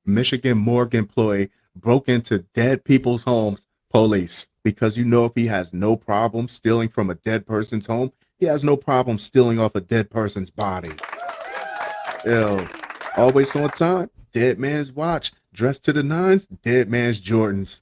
Michigan morgue employee broke into dead people's homes, police. Because you know if he has no problem stealing from a dead person's home, he has no problem stealing off a dead person's body. Ew. Always on time, dead man's watch. Dressed to the nines, dead man's Jordans.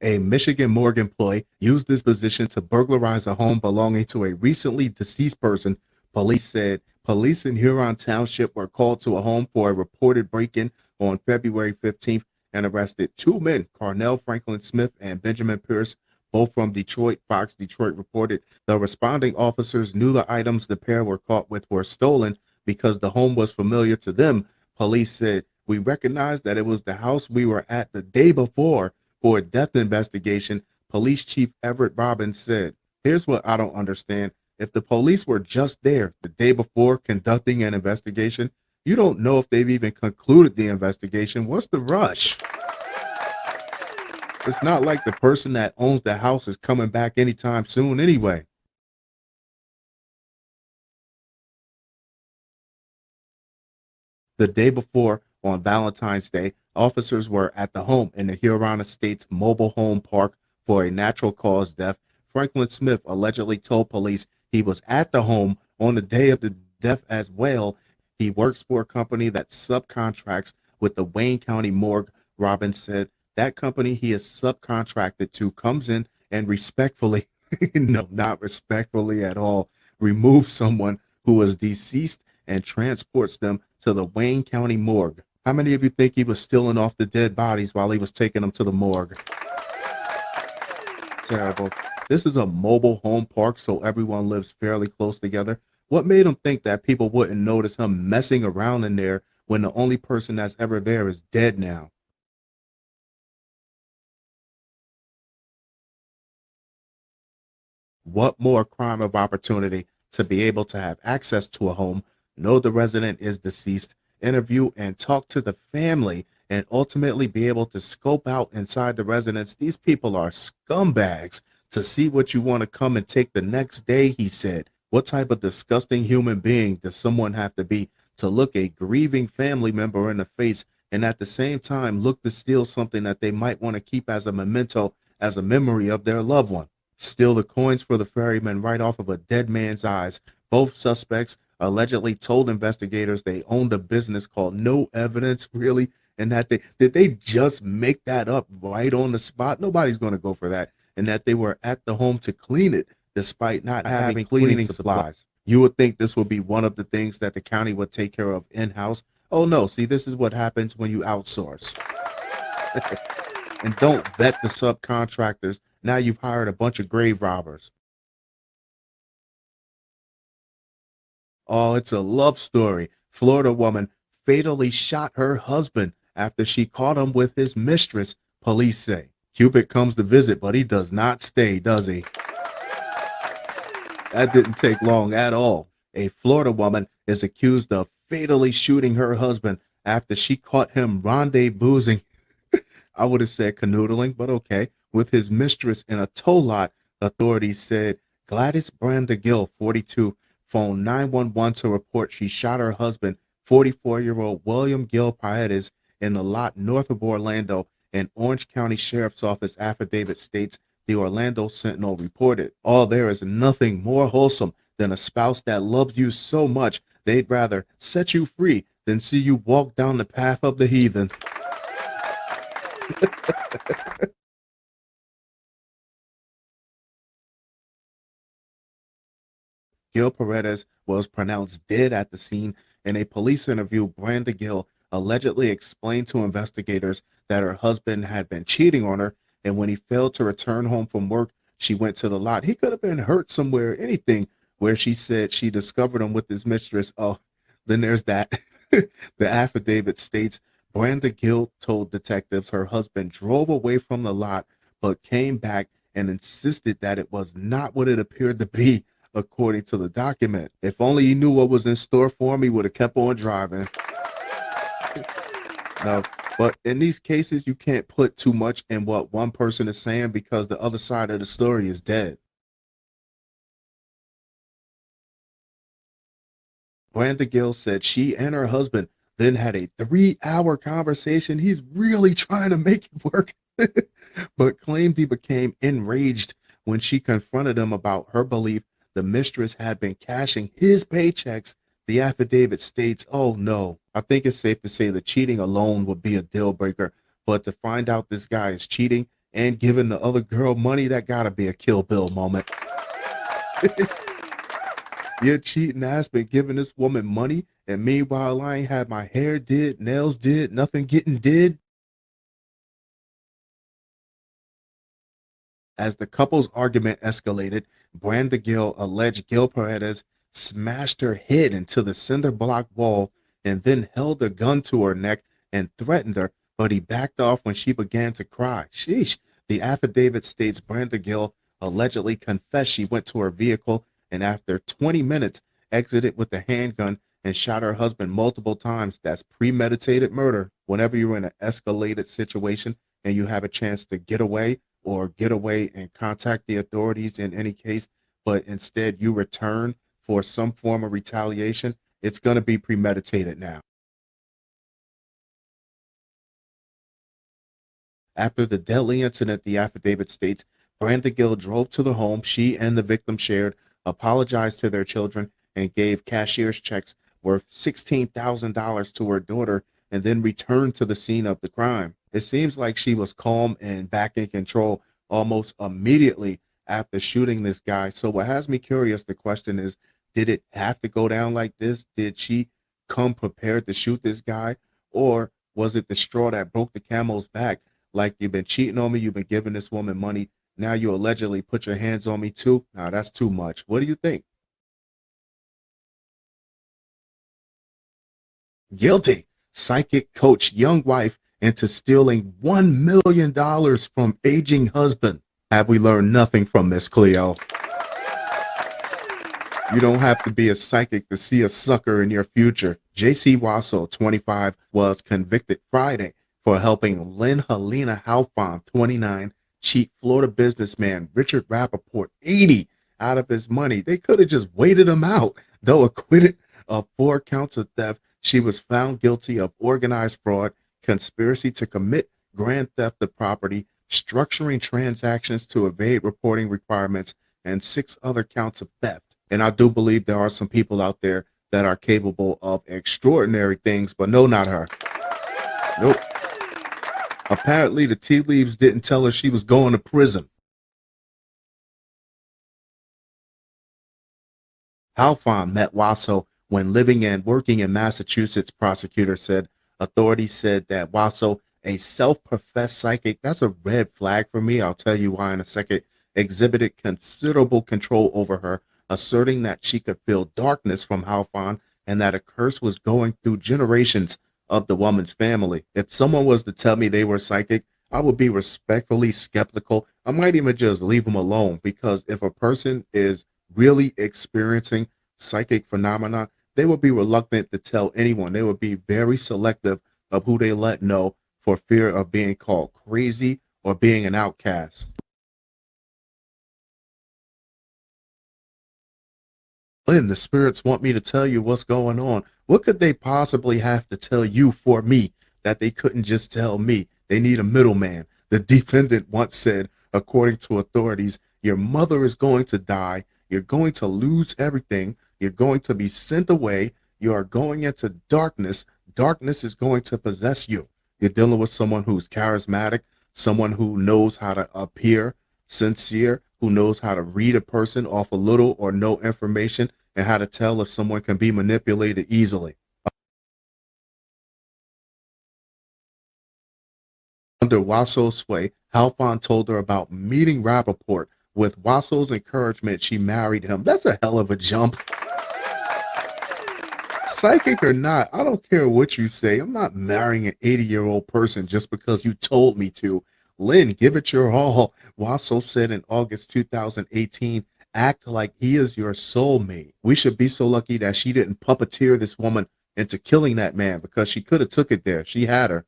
A Michigan morgue employee used this position to burglarize a home belonging to a recently deceased person. Police said police in Huron Township were called to a home for a reported break-in on February 15th and arrested two men, Carnell Franklin Smith and Benjamin Pierce, both from Detroit. Fox Detroit reported the responding officers knew the items the pair were caught with were stolen because the home was familiar to them. Police said, "We recognized that it was the house we were at the day before for a death investigation." Police Chief Everett Robbins said, "Here's what I don't understand. If the police were just there the day before conducting an investigation, you don't know if they've even concluded the investigation. What's the rush? It's not like the person that owns the house is coming back anytime soon anyway." The day before, on Valentine's Day, officers were at the home in the Huron Estates mobile home park for a natural cause death. Franklin Smith allegedly told police he was at the home on the day of the death as well. He works for a company that subcontracts with the Wayne County Morgue. Robbins said that company he is subcontracted to comes in and respectfully, no, not respectfully at all, removes someone who was deceased and transports them to the Wayne County morgue. How many of you think he was stealing off the dead bodies while he was taking them to the morgue? Terrible. This is a mobile home park, so everyone lives fairly close together. What made him think that people wouldn't notice him messing around in there when the only person that's ever there is dead now? What more crime of opportunity to be able to have access to a home, know the resident is deceased, interview and talk to the family, and ultimately be able to scope out inside the residence? These people are scumbags to see what you want to come and take the next day, he said. What type of disgusting human being does someone have to be to look a grieving family member in the face and at the same time look to steal something that they might want to keep as a memento, as a memory of their loved one? Steal the coins for the ferryman right off of a dead man's eyes. Both suspects allegedly told investigators they owned a business called No Evidence, really, and that they just make that up right on the spot. Nobody's going to go for that, and that they were at the home to clean it despite not having cleaning supplies. You would think this would be one of the things that the county would take care of in-house. Oh no, see, this is what happens when you outsource. And don't vet the subcontractors. Now you've hired a bunch of grave robbers. Oh, it's a love story. Florida woman fatally shot her husband after she caught him with his mistress, police say. Cupid comes to visit, but he does not stay, does he? That didn't take long at all. A Florida woman is accused of fatally shooting her husband after she caught him rendezvousing, I would have said canoodling, but okay, with his mistress in a tow lot. Authorities said Gladys Branda Gill, 42, phoned 911 to report she shot her husband, 44-year-old William Gill Paredes, in the lot north of Orlando. An Orange County Sheriff's Office affidavit states the Orlando Sentinel reported. Oh, there is nothing more wholesome than a spouse that loves you so much they'd rather set you free than see you walk down the path of the heathen. Gil Paredes was pronounced dead at the scene. In a police interview, Branda Gill allegedly explained to investigators that her husband had been cheating on her, and when he failed to return home from work, she went to the lot. He could have been hurt somewhere, anything, where she said she discovered him with his mistress. Oh, then there's that. The affidavit states Branda Gill told detectives her husband drove away from the lot but came back and insisted that it was not what it appeared to be, according to the document. If only he knew what was in store for him, he would have kept on driving. No, but in these cases, you can't put too much in what one person is saying because the other side of the story is dead. Brenda Gill said she and her husband then had a 3-hour conversation. He's really trying to make it work, but claimed he became enraged when she confronted him about her belief the mistress had been cashing his paychecks. The affidavit states, oh no, I think it's safe to say that cheating alone would be a deal breaker, but to find out this guy is cheating and giving the other girl money, that gotta be a Kill Bill moment. Your cheating ass been giving this woman money, and meanwhile I ain't had my hair did, nails did, nothing getting did. As the couple's argument escalated, Brenda Gill alleged Gil Paredes smashed her head into the cinder block wall and then held a gun to her neck and threatened her, but he backed off when she began to cry. Sheesh. The affidavit states Brenda Gill allegedly confessed she went to her vehicle and after 20 minutes exited with a handgun and shot her husband multiple times. That's premeditated murder. Whenever you're in an escalated situation and you have a chance to get away, or get away and contact the authorities in any case, but instead you return for some form of retaliation, it's going to be premeditated now. After the deadly incident, the affidavit states Brenda Gill drove to the home she and the victim shared, apologized to their children, and gave cashier's checks worth $16,000 to her daughter, and then returned to the scene of the crime. It seems like she was calm and back in control almost immediately after shooting this guy. So what has me curious, the question is, did it have to go down like this? Did she come prepared to shoot this guy? Or was it the straw that broke the camel's back? Like, you've been cheating on me, you've been giving this woman money, now you allegedly put your hands on me too? Now that's too much. What do you think? Guilty. Psychic coach young wife into stealing $1 million from aging husband. Have we learned nothing from Miss Cleo? You don't have to be a psychic to see a sucker in your future. J.C. Wasso, 25, was convicted Friday for helping Lynn Helena Halfon, 29, cheat Florida businessman Richard Rappaport, 80, out of his money. They could have just waited him out. Though acquitted of 4 counts of theft, she was found guilty of organized fraud, conspiracy to commit grand theft of property, structuring transactions to evade reporting requirements, and 6 other counts of theft. And I do believe there are some people out there that are capable of extraordinary things, but no, not her. Nope. Apparently, the tea leaves didn't tell her she was going to prison. Halfon met Wasso when living and working in Massachusetts, prosecutor said. Authorities said that Wasso, a self-professed psychic, that's a red flag for me. I'll tell you why in a second, exhibited considerable control over her, asserting that she could feel darkness from Halfon and that a curse was going through generations of the woman's family. If someone was to tell me they were psychic, I would be respectfully skeptical. I might even just leave them alone, because if a person is really experiencing psychic phenomena, they would be reluctant to tell anyone. They would be very selective of who they let know for fear of being called crazy or being an outcast. Lynn, the spirits want me to tell you what's going on. What could they possibly have to tell you for me that they couldn't just tell me? They need a middleman. The defendant once said, according to authorities, your mother is going to die. You're going to lose everything. You're going to be sent away. You are going into darkness. Darkness is going to possess you. You're dealing with someone who's charismatic, someone who knows how to appear sincere, who knows how to read a person off a little or no information, and how to tell if someone can be manipulated easily. Under Wasso's sway, Halfon told her about meeting Rappaport. With Wasso's encouragement, she married him. That's a hell of a jump. Psychic or not, I don't care what you say. I'm not marrying an 80-year-old person just because you told me to. Lynn, give it your all. Wasso said in August 2018, act like he is your soulmate. We should be so lucky that she didn't puppeteer this woman into killing that man, because she could have took it there. She had her.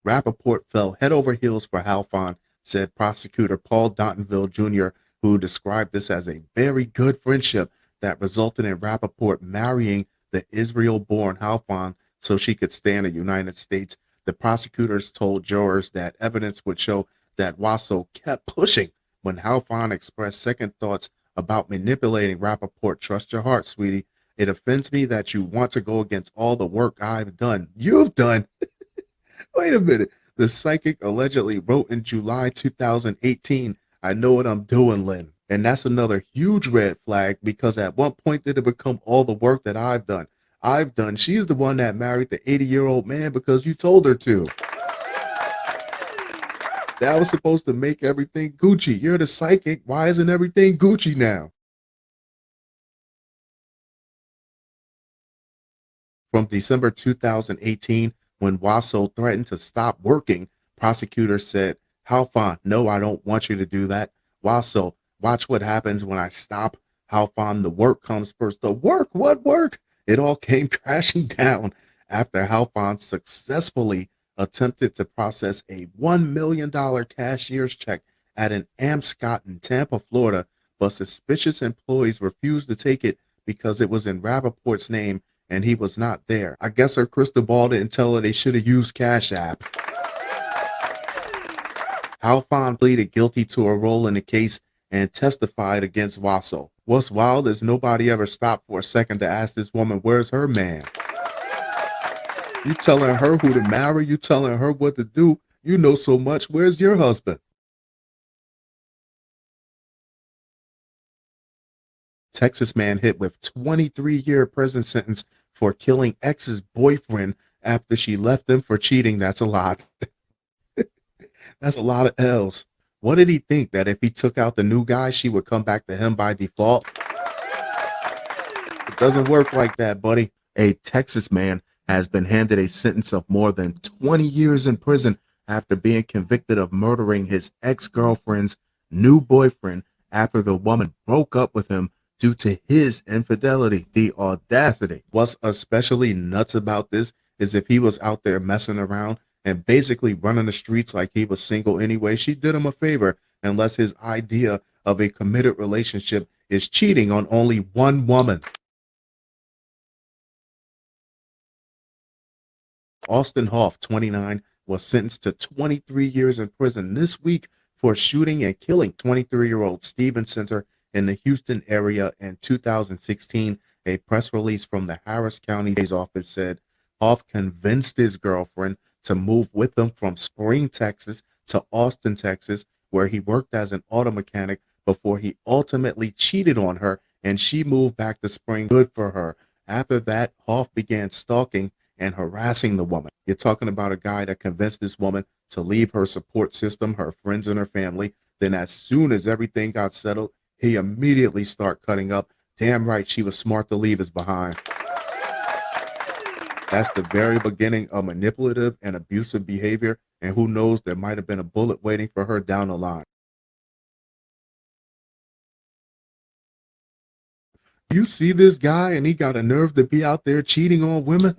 Rappaport fell head over heels for Halfon, said prosecutor Paul Dontonville Jr., who described this as a very good friendship that resulted in Rappaport marrying the Israel-born Halfon so she could stay in the United States. The prosecutors told jurors that evidence would show that Wasso kept pushing when Halfon expressed second thoughts about manipulating Rappaport. Trust your heart, sweetie. It offends me that you want to go against all the work I've done. You've done. Wait a minute. The psychic allegedly wrote in July 2018, I know what I'm doing, Lynn. And that's another huge red flag because at what point did it become all the work that I've done? She's the one that married the 80-year-old man because you told her to. That was supposed to make everything Gucci. You're the psychic. Why isn't everything Gucci now? From December 2018, when Wasso threatened to stop working, prosecutors said, Halfon, no, I don't want you to do that. Wasso, watch what happens when I stop. Halfon, the work comes first. The work? What work? It all came crashing down after Halfon successfully attempted to process a $1 million cashier's check at an Amscot in Tampa, Florida, but suspicious employees refused to take it because it was in Rappaport's name and he was not there. I guess her crystal ball didn't tell her they should have used Cash App. Halfon pleaded guilty to a role in the case and testified against Wasso. What's wild is nobody ever stopped for a second to ask this woman, where's her man? You telling her who to marry, you telling her what to do. You know so much. Where's your husband? Texas man hit with 23-year prison sentence for killing ex's boyfriend after she left him for cheating. That's a lot. That's a lot of L's. What did he think? That if he took out the new guy, she would come back to him by default? It doesn't work like that, buddy. A Texas man has been handed a sentence of more than 20 years in prison after being convicted of murdering his ex-girlfriend's new boyfriend after the woman broke up with him due to his infidelity. The audacity. What's especially nuts about this is if he was out there messing around and basically running the streets like he was single anyway, she did him a favor unless his idea of a committed relationship is cheating on only one woman. Austin Hoff, 29, was sentenced to 23 years in prison this week for shooting and killing 23-year-old Steven Center in the Houston area in 2016. A press release from the Harris County DA's office said Hoff convinced his girlfriend to move with him from Spring, Texas to Austin, Texas, where he worked as an auto mechanic before he ultimately cheated on her and she moved back to Spring. Good for her. After that, Hoff began stalking and harassing the woman. You're talking about a guy that convinced this woman to leave her support system, her friends and her family. Then as soon as everything got settled, he immediately started cutting up. Damn right, she was smart to leave us behind. That's the very beginning of manipulative and abusive behavior, and who knows, there might have been a bullet waiting for her down the line. You see this guy and he got a nerve to be out there cheating on women?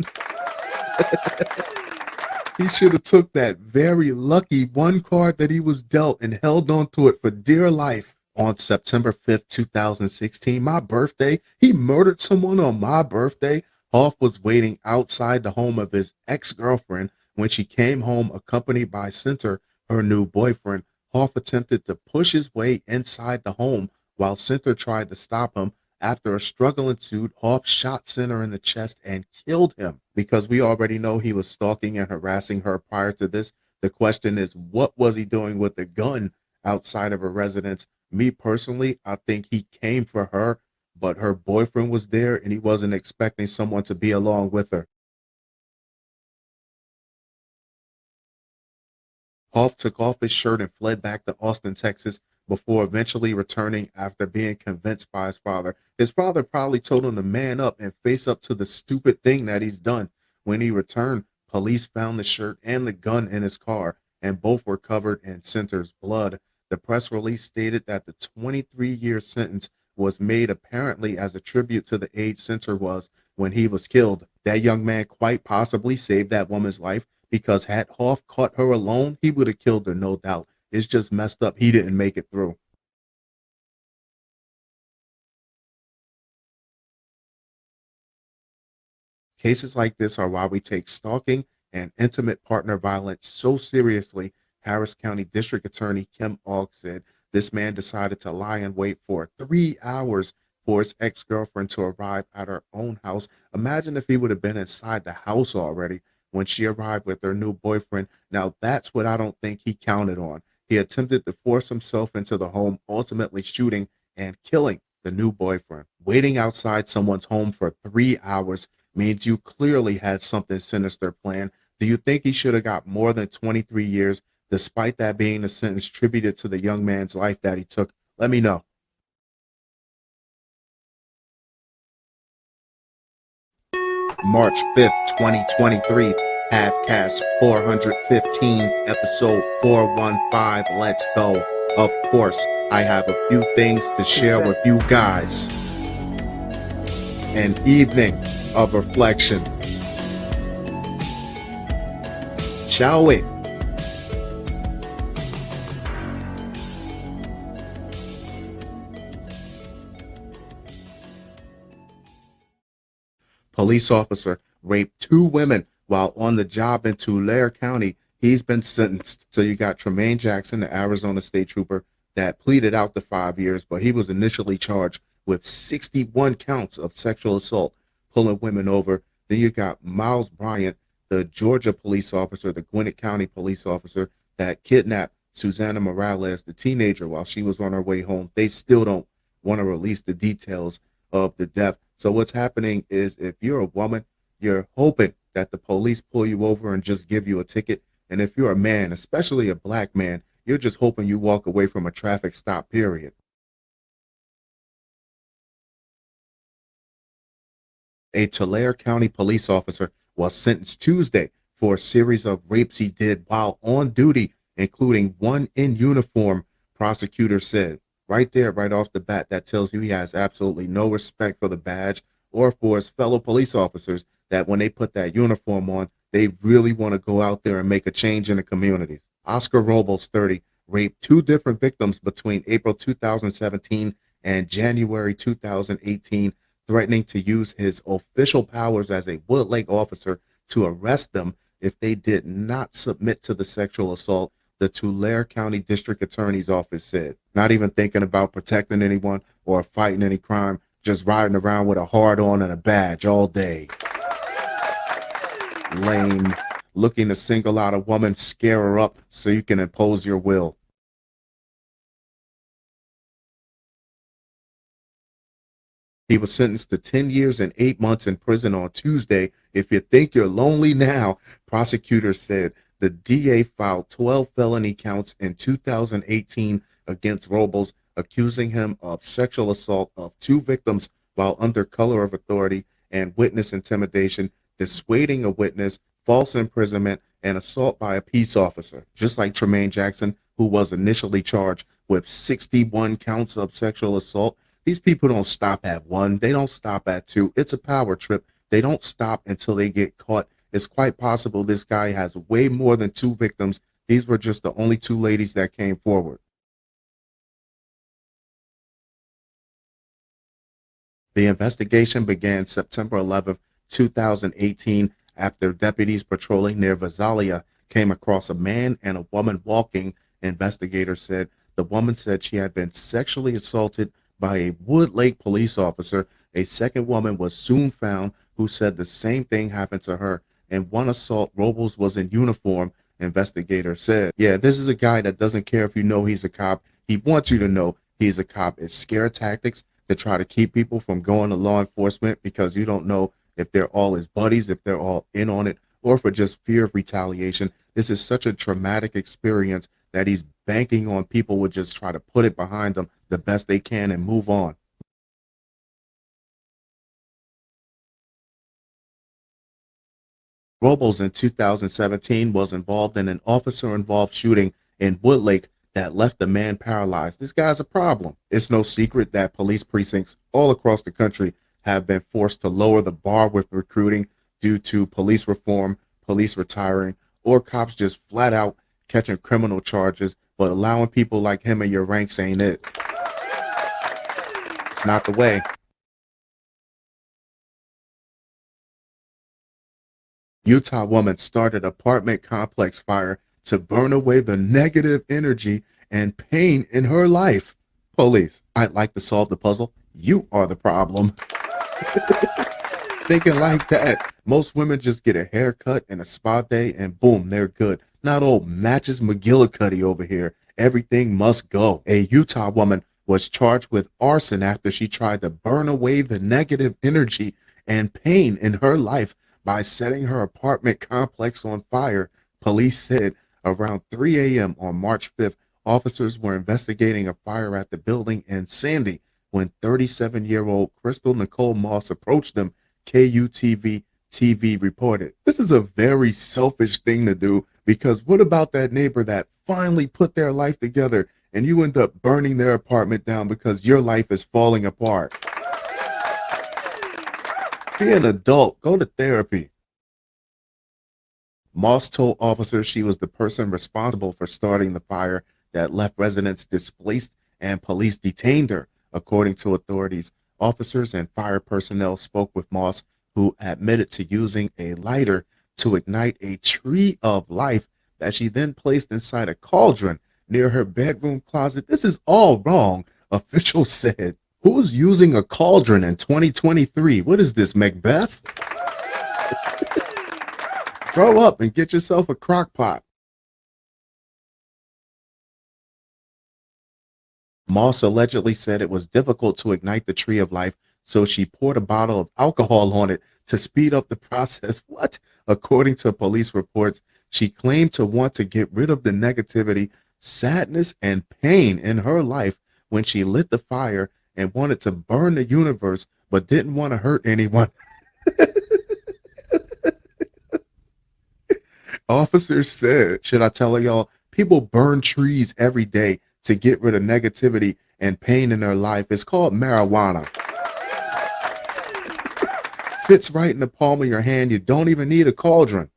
He should have took that very lucky one card that he was dealt and held on to it for dear life. On September 5th, 2016, my birthday, he murdered someone on my birthday. Hoff was waiting outside the home of his ex-girlfriend when she came home accompanied by Center, her new boyfriend. Hoff attempted to push his way inside the home while Center tried to stop him. After a struggle ensued, Hoff shot Center in the chest and killed him. Because we already know he was stalking and harassing her prior to this, the question is, what was he doing with the gun outside of her residence? Me personally, I think he came for her, but her boyfriend was there and he wasn't expecting someone to be along with her. Hoff took off his shirt and fled back to Austin, Texas, before eventually returning after being convinced by his father. His father probably told him to man up and face up to the stupid thing that he's done. When he returned, police found the shirt and the gun in his car, and both were covered in Center's blood. The press release stated that the 23-year sentence was made apparently as a tribute to the age Center was when he was killed. That young man quite possibly saved that woman's life because had Hoff caught her alone, he would have killed her, no doubt. It's just messed up he didn't make it through. Cases like this are why we take stalking and intimate partner violence so seriously. Harris County District Attorney Kim Ogg said this man decided to lie in wait for 3 hours for his ex-girlfriend to arrive at her own house. Imagine if he would have been inside the house already when she arrived with her new boyfriend. Now that's what I don't think he counted on. He attempted to force himself into the home, ultimately shooting and killing the new boyfriend. Waiting outside someone's home for 3 hours means you clearly had something sinister planned. Do you think he should have got more than 23 years, despite that being the sentence tributed to the young man's life that he took? Let me know. March 5th, 2023, Halfcast 415, episode 415. Let's go. Of course, I have a few things to share with you guys. An evening of reflection. Shall we? Police officer raped 2 women while on the job in Tulare County. He's been sentenced. So you got Tremaine Jackson, the Arizona state trooper, that pleaded out the 5 years, but he was initially charged with 61 counts of sexual assault, pulling women over. Then you got Miles Bryant, the Georgia police officer, the Gwinnett County police officer that kidnapped Susanna Morales, the teenager, while she was on her way home. They still don't want to release the details of the death. So what's happening is if you're a woman, you're hoping that the police pull you over and just give you a ticket. And if you're a man, especially a black man, you're just hoping you walk away from a traffic stop, period. A Tulare County police officer was sentenced Tuesday for a series of rapes he did while on duty, including one in uniform, prosecutors said. Right there, right off the bat, that tells you he has absolutely no respect for the badge or for his fellow police officers, that when they put that uniform on, they really want to go out there and make a change in the community. Oscar Robles, 30, raped 2 different victims between April 2017 and January 2018, threatening to use his official powers as a Woodlake officer to arrest them if they did not submit to the sexual assault, the Tulare County District Attorney's Office said. Not even thinking about protecting anyone or fighting any crime, just riding around with a hard on and a badge all day. Lame. Looking to single out a woman, scare her up so you can impose your will. He was sentenced to 10 years and 8 months in prison on Tuesday. If you think you're lonely now, prosecutors said the DA filed 12 felony counts in 2018 against Robles, accusing him of sexual assault of 2 victims while under color of authority and witness intimidation, dissuading a witness, false imprisonment, and assault by a peace officer. Just like Tremaine Jackson, who was initially charged with 61 counts of sexual assault. These people don't stop at 1. They don't stop at 2. It's a power trip. They don't stop until they get caught. It's quite possible this guy has way more than 2 victims. These were just the only 2 ladies that came forward. The investigation began September 11, 2018, after deputies patrolling near Visalia came across a man and a woman walking. Investigators said the woman said she had been sexually assaulted by a Woodlake police officer. A second woman was soon found who said the same thing happened to her. In one assault, Robles was in uniform, investigators said. Yeah, this is a guy that doesn't care if you know he's a cop. He wants you to know he's a cop. It's scare tactics to try to keep people from going to law enforcement because you don't know if they're all his buddies, if they're all in on it, or for just fear of retaliation. This is such a traumatic experience that he's banking on people would just try to put it behind them the best they can and move on. Robles in 2017 was involved in an officer-involved shooting in Woodlake that left the man paralyzed. This guy's a problem. It's no secret that police precincts all across the country have been forced to lower the bar with recruiting due to police reform, police retiring, or cops just flat out catching criminal charges, but allowing people like him in your ranks ain't it. It's not the way. Utah woman started apartment complex fire to burn away the negative energy and pain in her life. Police, I'd like to solve the puzzle. You are the problem. Thinking like that, most women just get a haircut and a spa day and boom, they're good. Not old Matches McGillicuddy over here. Everything must go. A Utah woman was charged with arson after she tried to burn away the negative energy and pain in her life by setting her apartment complex on fire. Police said around 3 a.m. on March 5th, officers were investigating a fire at the building in Sandy when 37-year-old Crystal Nicole Moss approached them. KUTV TV reported. This is a very selfish thing to do because what about that neighbor that finally put their life together and you end up burning their apartment down because your life is falling apart? Be an adult. Go to therapy. Moss told officers she was the person responsible for starting the fire that left residents displaced and police detained her. According to authorities, officers and fire personnel spoke with Moss, who admitted to using a lighter to ignite a tree of life that she then placed inside a cauldron near her bedroom closet. This is all wrong, officials said. Who's using a cauldron in 2023? What is this, Macbeth? Grow up and get yourself a crock pot. Moss allegedly said it was difficult to ignite the tree of life, so she poured a bottle of alcohol on it to speed up the process. What? According to police reports, she claimed to want to get rid of the negativity, sadness, and pain in her life when she lit the fire and wanted to burn the universe, but didn't want to hurt anyone. Officers said, should I tell y'all, people burn trees every day to get rid of negativity and pain in their life. It's called marijuana. Fits right in the palm of your hand. You don't even need a cauldron.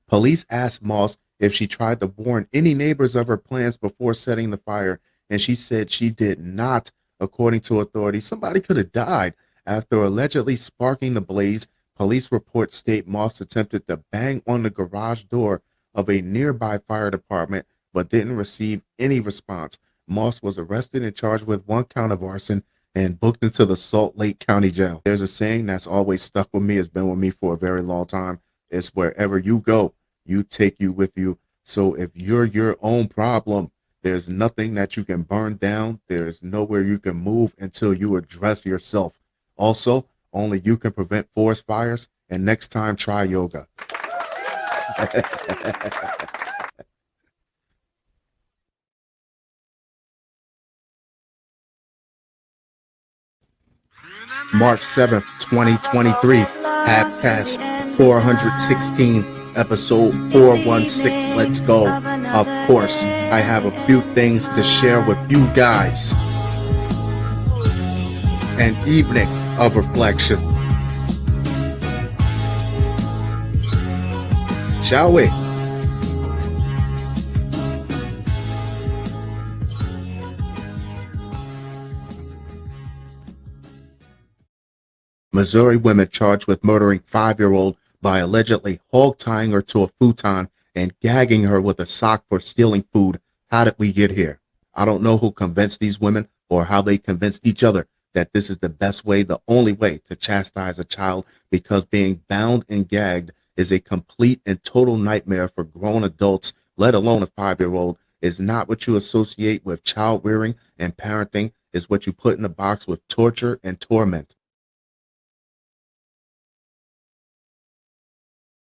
Police asked Moss if she tried to warn any neighbors of her plans before setting the fire, and she said she did not. According to authorities, somebody could have died after allegedly sparking the blaze. Police reports state Moss attempted to bang on the garage door of a nearby fire department but didn't receive any response. Moss was arrested and charged with 1 count of arson and booked into the Salt Lake County Jail. There's a saying that's always stuck with me. It's been with me for a very long time. It's wherever you go, you take you with you. So if you're your own problem, there's nothing that you can burn down. There's nowhere you can move until you address yourself. Also, only you can prevent forest fires. And next time, try yoga. March 7th, 2023, half past 416, episode 416. Let's go. Of course, I have a few things to share with you guys. An evening of reflection. Shall we? Missouri women charged with murdering 5-year-old by allegedly hog-tying her to a futon and gagging her with a sock for stealing food. How did we get here? I don't know who convinced these women or how they convinced each other that this is the best way, the only way to chastise a child, because being bound and gagged is a complete and total nightmare for grown adults, let alone a 5-year-old. Is not what you associate with child rearing and parenting. Is what you put in a box with torture and torment.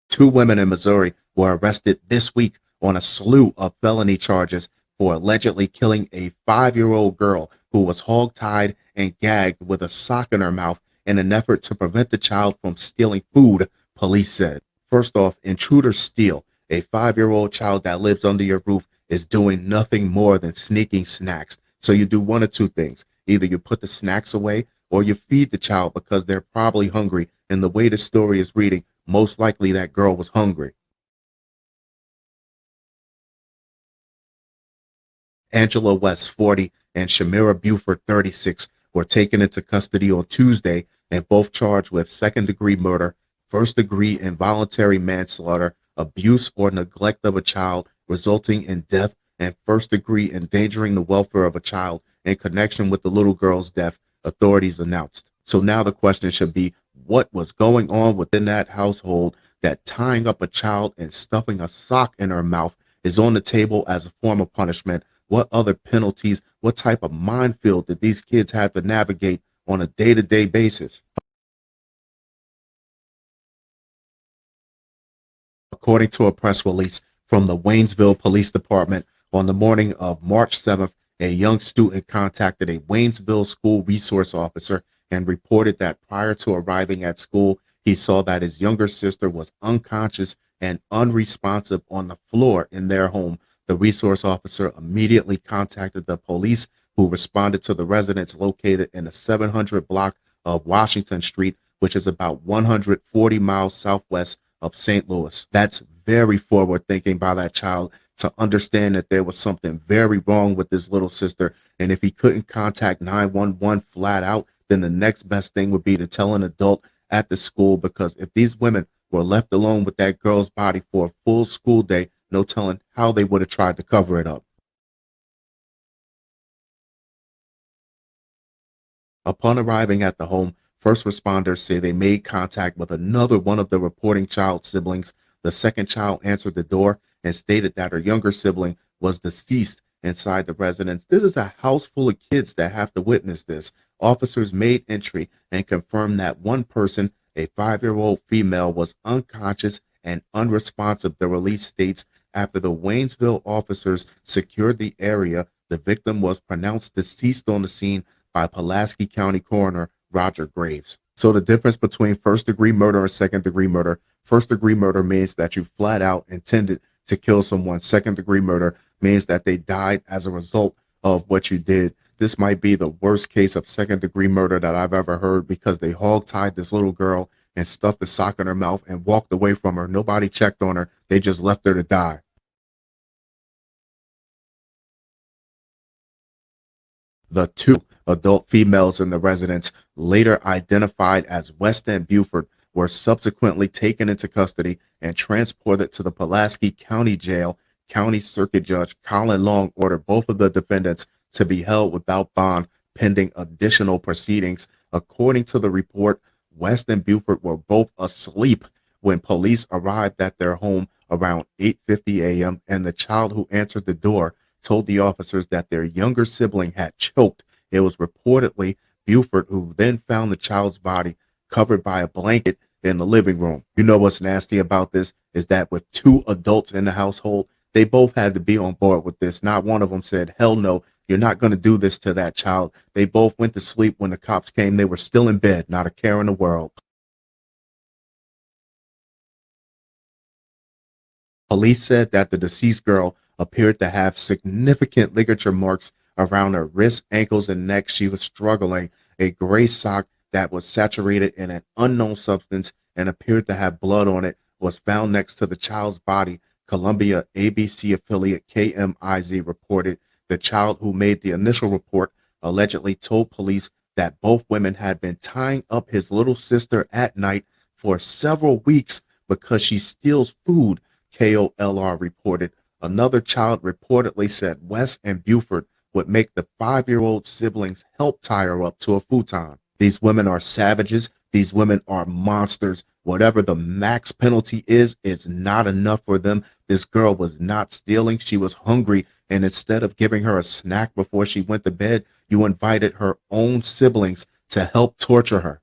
2 women in Missouri were arrested this week on a slew of felony charges for allegedly killing a 5-year-old girl who was hog-tied and gagged with a sock in her mouth in an effort to prevent the child from stealing food, police said. First off, intruders steal. A 5-year-old child that lives under your roof is doing nothing more than sneaking snacks. So you do one of two things. Either you put the snacks away or you feed the child because they're probably hungry. And the way the story is reading, most likely that girl was hungry. Angela West, 40, and Shamira Buford, 36, were taken into custody on Tuesday and both charged with second-degree murder, first-degree involuntary manslaughter, abuse or neglect of a child resulting in death, and first-degree endangering the welfare of a child in connection with the little girl's death, authorities announced. So now the question should be, what was going on within that household that tying up a child and stuffing a sock in her mouth is on the table as a form of punishment? What other penalties, what type of minefield did these kids have to navigate on a day-to-day basis? According to a press release from the Waynesville Police Department, on the morning of March 7th, a young student contacted a Waynesville school resource officer and reported that prior to arriving at school, he saw that his younger sister was unconscious and unresponsive on the floor in their home. The resource officer immediately contacted the police, who responded to the residence located in the 700 block of Washington Street, which is about 140 miles southwest of St. Louis. That's very forward thinking by that child to understand that there was something very wrong with this little sister. And if he couldn't contact 911 flat out, then the next best thing would be to tell an adult at the school, because if these women were left alone with that girl's body for a full school day, no telling how they would have tried to cover it up. Upon arriving at the home, first responders say they made contact with another one of the reporting child siblings. The second child answered the door and stated that her younger sibling was deceased inside the residence. This is a house full of kids that have to witness this. Officers made entry and confirmed that one person, a 5-year-old female, was unconscious and unresponsive, the release states. After the Waynesville officers secured the area, the victim was pronounced deceased on the scene by Pulaski County Coroner Roger Graves. So the difference between first-degree murder and second-degree murder: first-degree murder means that you flat out intended to kill someone. Second-degree murder means that they died as a result of what you did. This might be the worst case of second-degree murder that I've ever heard, because they hog-tied this little girl and stuffed the sock in her mouth and walked away from her. Nobody checked on her. They just left her to die. The two adult females in the residence, later identified as West and Buford, were subsequently taken into custody and transported to the Pulaski County Jail. County Circuit Judge Colin Long ordered both of the defendants to be held without bond pending additional proceedings. According to the report, West and Buford were both asleep when police arrived at their home around 8:50 a.m., and the child who answered the door told the officers that their younger sibling had choked. It was reportedly Buford who then found the child's body covered by a blanket in the living room. You know what's nasty about this is that with two adults in the household, they both had to be on board with this. Not one of them said, hell no, you're not going to do this to that child. They both went to sleep when the cops came. They were still in bed, not a care in the world. Police said that the deceased girl appeared to have significant ligature marks around her wrists, ankles, and neck. She was struggling. A gray sock that was saturated in an unknown substance and appeared to have blood on it was found next to the child's body. Columbia ABC affiliate KMIZ reported the child, who made the initial report, allegedly told police that both women had been tying up his little sister at night for several weeks because she steals food. KOLR reported. Another child reportedly said West and Buford would make the 5-year-old siblings help tie her up to a futon. These women are savages. These women are monsters. Whatever the max penalty is, it's not enough for them. This girl was not stealing. She was hungry. And instead of giving her a snack before she went to bed, you invited her own siblings to help torture her.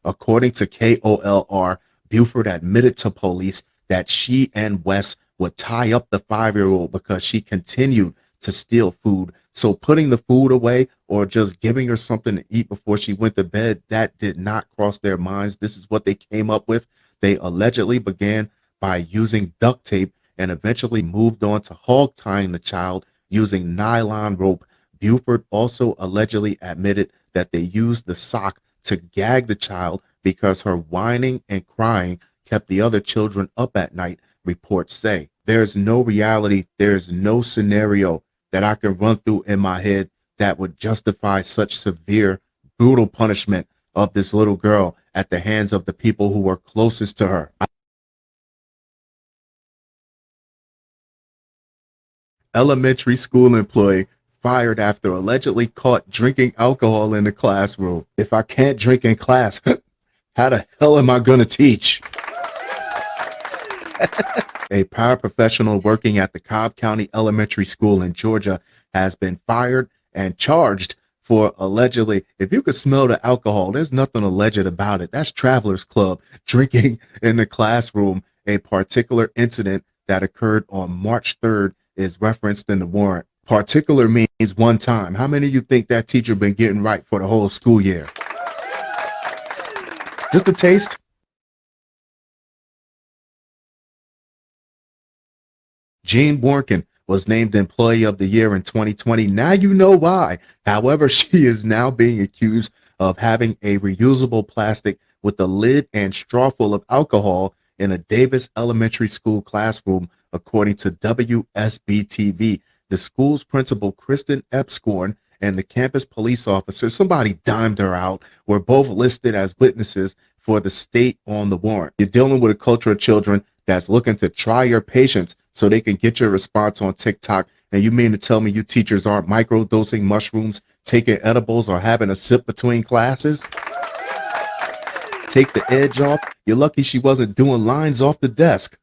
According to KOLR, Buford admitted to police that she and West would tie up the 5-year-old because she continued to steal food. So putting the food away or just giving her something to eat before she went to bed, that did not cross their minds. This is what they came up with. They allegedly began by using duct tape and eventually moved on to hog tying the child using nylon rope. Buford also allegedly admitted that they used the sock to gag the child because her whining and crying kept the other children up at night, reports say. There's no reality, there's no scenario that I can run through in my head that would justify such severe, brutal punishment of this little girl at the hands of the people who were closest to her. Elementary school employee fired after allegedly caught drinking alcohol in the classroom. If I can't drink in class, how the hell am I going to teach? A paraprofessional working at the Cobb County Elementary School in Georgia has been fired and charged for allegedly, if you could smell the alcohol, there's nothing alleged about it. That's Travelers Club drinking in the classroom. A particular incident that occurred on March 3rd is referenced in the warrant. Particular means one time. How many of you think that teacher been getting right for the whole school year? Just a taste. Jean Borkin was named Employee of the Year in 2020. Now you know why. However, she is now being accused of having a reusable plastic with a lid and straw full of alcohol in a Davis Elementary School classroom, according to WSB-TV. The school's principal, Kristen Epscorn, and the campus police officer, somebody dimed her out, were both listed as witnesses for the state on the warrant. You're dealing with a culture of children that's looking to try your patience so they can get your response on TikTok. And you mean to tell me you teachers aren't microdosing mushrooms, taking edibles, or having a sip between classes? Take the edge off. You're lucky she wasn't doing lines off the desk.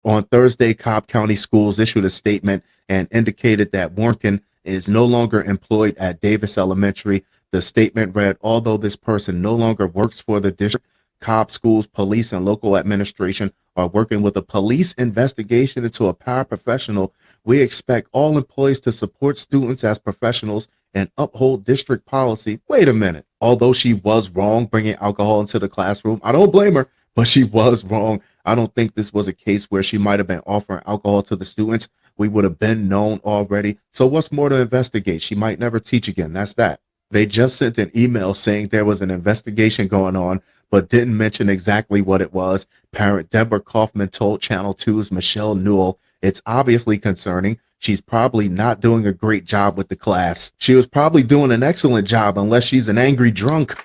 On Thursday, Cobb County Schools issued a statement and indicated that Warnken is no longer employed at Davis Elementary. The statement read, although this person no longer works for the district, Cobb Schools police and local administration are working with a police investigation into a paraprofessional. We expect all employees to support students as professionals and uphold district policy. Wait a minute. Although she was wrong bringing alcohol into the classroom, I don't blame her, but she was wrong. I don't think this was a case where she might have been offering alcohol to the students. We would have been known already. So what's more to investigate? She might never teach again. That's that. They just sent an email saying there was an investigation going on, but didn't mention exactly what it was. Parent Deborah Kaufman told Channel 2's Michelle Newell, it's obviously concerning. She's probably not doing a great job with the class. She was probably doing an excellent job unless she's an angry drunk.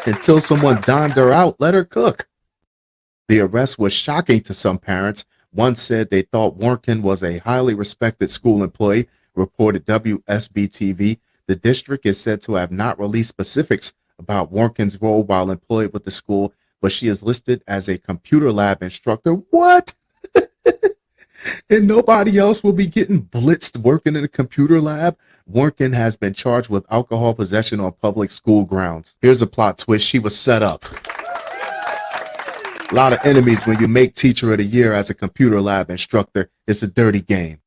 Until someone dimed her out, let her cook. The arrest was shocking to some parents. One said they thought Warnken was a highly respected school employee, reported WSB-TV. The district is said to have not released specifics about Warnken's role while employed with the school, but she is listed as a computer lab instructor. What? And nobody else will be getting blitzed working in a computer lab? Warnken has been charged with alcohol possession on public school grounds. Here's a plot twist. She was set up. A lot of enemies when you make Teacher of the Year as a computer lab instructor. It's a dirty game.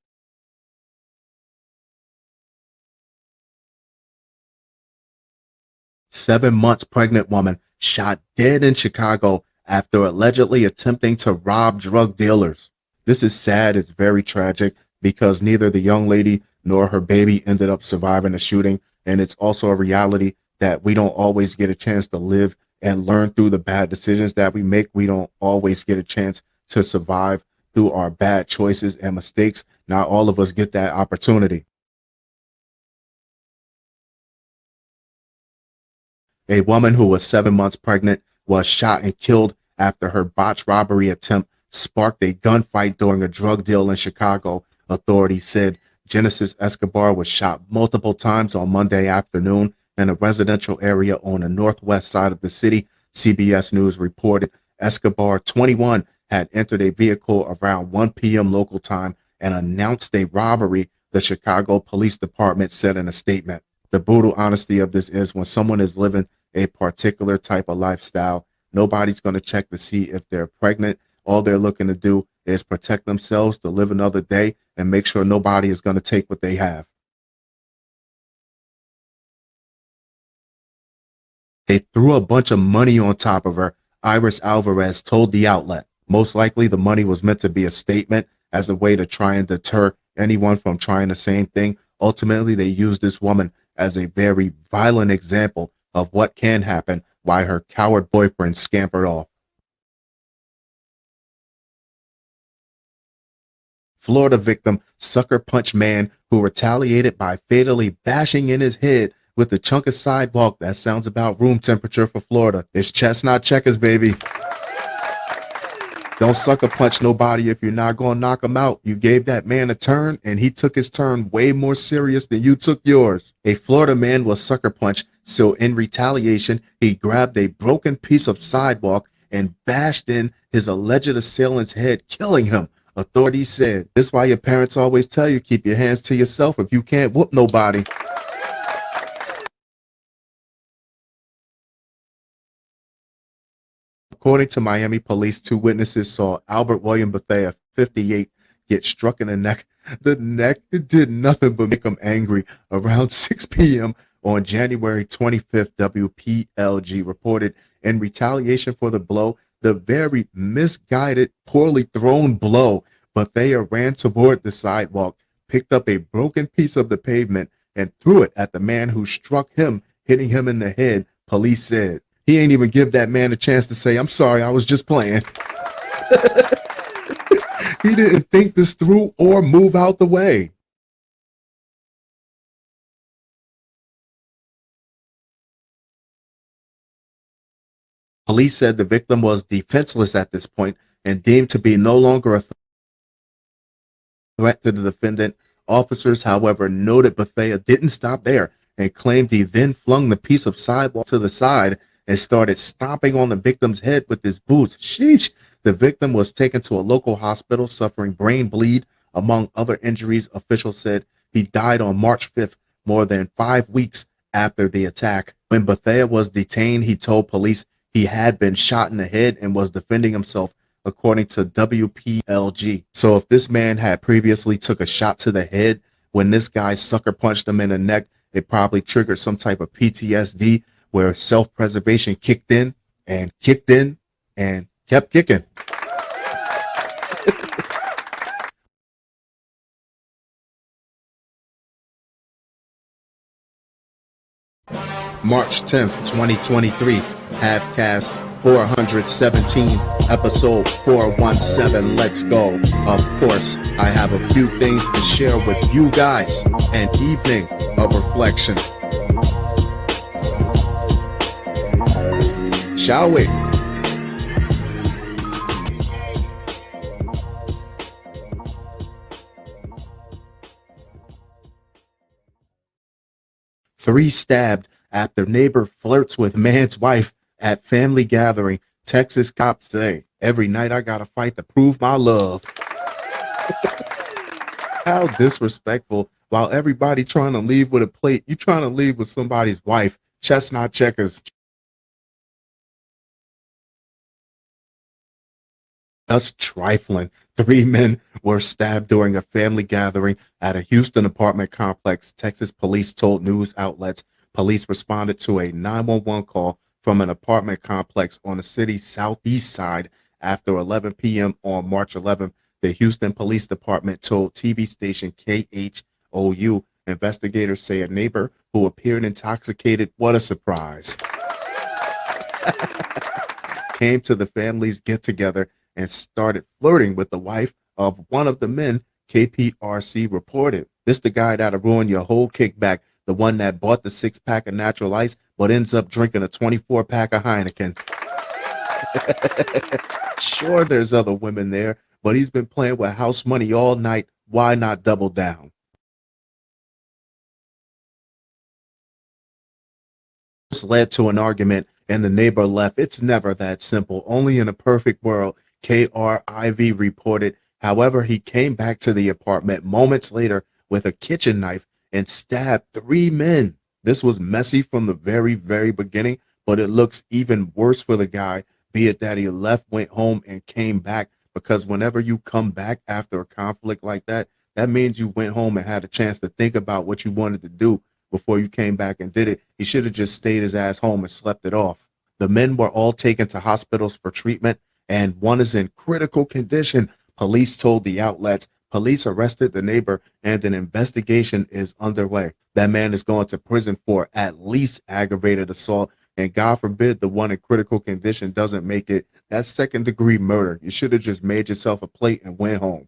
Seven-months pregnant woman shot dead in Chicago after allegedly attempting to rob drug dealers. This is sad. It's very tragic because neither the young lady nor her baby ended up surviving the shooting. And it's also a reality that we don't always get a chance to live and learn through the bad decisions that we make. We don't always get a chance to survive through our bad choices and mistakes. Not all of us get that opportunity. A woman who was 7 months pregnant was shot and killed after her botched robbery attempt sparked a gunfight during a drug deal in Chicago. Authorities said Genesis Escobar was shot multiple times on Monday afternoon in a residential area on the northwest side of the city. CBS News reported Escobar, 21, had entered a vehicle around 1 p.m. local time and announced a robbery, the Chicago Police Department said in a statement. The brutal honesty of this is when someone is living a particular type of lifestyle, nobody's going to check to see if they're pregnant. All they're looking to do is protect themselves to live another day and make sure nobody is going to take what they have. They threw a bunch of money on top of her, Iris Alvarez told the outlet. Most likely the money was meant to be a statement as a way to try and deter anyone from trying the same thing. Ultimately, they used this woman as a very violent example of what can happen while her coward boyfriend scampered off. Florida victim sucker punch man who retaliated by fatally bashing in his head with a chunk of sidewalk. That sounds about room temperature for Florida. It's chestnut checkers, baby. Don't sucker punch nobody if you're not going to knock him out. You gave that man a turn, and he took his turn way more serious than you took yours. A Florida man was sucker punched, so in retaliation, he grabbed a broken piece of sidewalk and bashed in his alleged assailant's head, killing him. Authorities said, "This is why your parents always tell you, keep your hands to yourself if you can't whoop nobody." According to Miami police, two witnesses saw Albert William Bethea, 58, get struck in the neck. The neck did nothing but make him angry. Around 6 p.m. on January 25th, WPLG reported in retaliation for the blow, the very misguided, poorly thrown blow, Bethea ran toward the sidewalk, picked up a broken piece of the pavement, and threw it at the man who struck him, hitting him in the head, police said. He ain't even give that man a chance to say, "I'm sorry, I was just playing." He didn't think this through or move out the way. Police said the victim was defenseless at this point and deemed to be no longer a threat to the defendant. Officers, however, noted Bethea didn't stop there and claimed he then flung the piece of sidewalk to the side and started stomping on the victim's head with his boots. Sheesh. The victim was taken to a local hospital suffering brain bleed, among other injuries. Officials said he died on March 5th, more than 5 weeks after the attack. When Bethea was detained, he told police he had been shot in the head and was defending himself, according to WPLG. So if this man had previously took a shot to the head, when this guy sucker punched him in the neck, it probably triggered some type of PTSD where self-preservation kicked in and kept kicking. March 10th, 2023, Halfcast 417, episode 417. Let's go. Of course, I have a few things to share with you guys. An evening of reflection. Shall we? Three stabbed after neighbor flirts with man's wife at family gathering. Texas cops say, "Every night I gotta fight to prove my love." How disrespectful. While everybody trying to leave with a plate, you trying to leave with somebody's wife. Chestnut checkers. That's trifling. Three men were stabbed during a family gathering at a Houston apartment complex. Texas police told news outlets. Police responded to a 911 call from an apartment complex on the city's southeast side after 11 p.m. on March 11th. The Houston Police Department told TV station KHOU investigators say a neighbor who appeared intoxicated, what a surprise, came to the family's get-together and started flirting with the wife of one of the men, KPRC reported. This the guy that'll ruin your whole kickback, the one that bought the 6-pack of natural ice but ends up drinking a 24-pack of Heineken. Sure, there's other women there, but he's been playing with house money all night. Why not double down? This led to an argument and the neighbor left. It's never that simple. Only in a perfect world, KRIV reported. However, he came back to the apartment moments later with a kitchen knife and stabbed three men. This was messy from the very, very beginning, but it looks even worse for the guy, be it that he left, went home, and came back. Because whenever you come back after a conflict like that, that means you went home and had a chance to think about what you wanted to do before you came back and did it. He should have just stayed his ass home and slept it off. The men were all taken to hospitals for treatment, and one is in critical condition, police told the outlets. Police arrested the neighbor, and an investigation is underway. That man is going to prison for at least aggravated assault, and God forbid the one in critical condition doesn't make it. That's second-degree murder. You should have just made yourself a plate and went home.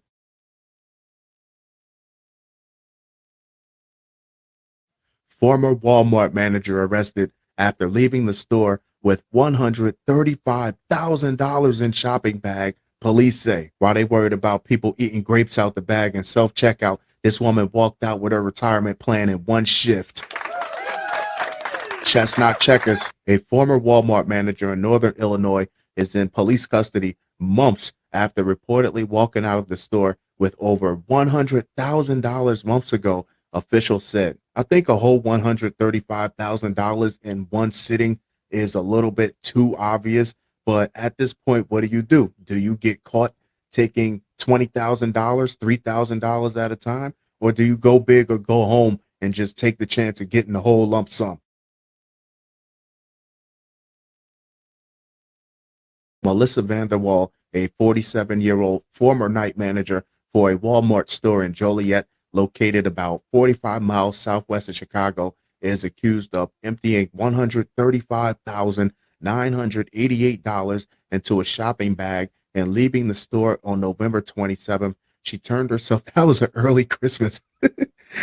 Former Walmart manager arrested after leaving the store with $135,000 in shopping bag, police say. While they worried about people eating grapes out the bag and self-checkout, this woman walked out with her retirement plan in one shift. Chestnut Checkers, a former Walmart manager in Northern Illinois, is in police custody months after reportedly walking out of the store with over $100,000 months ago, officials said. I think a whole $135,000 in one sitting is a little bit too obvious, but at this point, what do you do? Do you get caught taking $20,000, $3,000 at a time, or do you go big or go home and just take the chance of getting the whole lump sum? Melissa Vanderwall, a 47-year-old former night manager for a Walmart store in Joliet, located about 45 miles southwest of Chicago, is accused of emptying $135,988 into a shopping bag and leaving the store on November 27th. She turned herself, that was an early Christmas.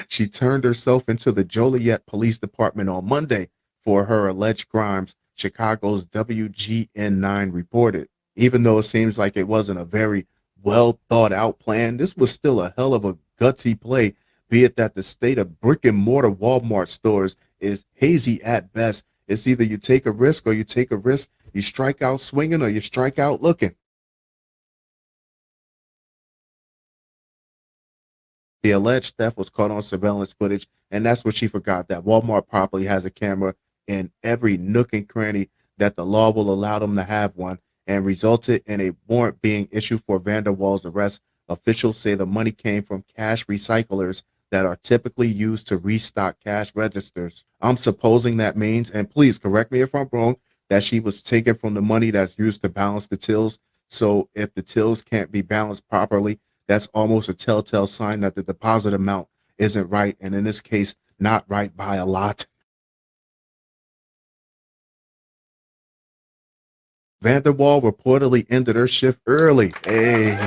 She turned herself into the Joliet Police Department on Monday for her alleged crimes, Chicago's WGN9 reported. Even though it seems like it wasn't a very well thought out plan, this was still a hell of a gutsy play, be it that the state of brick and mortar Walmart stores is hazy at best. It's either you take a risk or you take a risk, you strike out swinging or you strike out looking. The alleged theft was caught on surveillance footage, and that's what she forgot, that Walmart probably has a camera in every nook and cranny that the law will allow them to have one, and resulted in a warrant being issued for Vanderwall's arrest. Officials say the money came from cash recyclers that are typically used to restock cash registers. I'm supposing that means, and please correct me if I'm wrong, that she was taken from the money that's used to balance the tills. So if the tills can't be balanced properly, that's almost a telltale sign that the deposit amount isn't right, and in this case, not right by a lot. Vanderwall reportedly ended her shift early. Hey.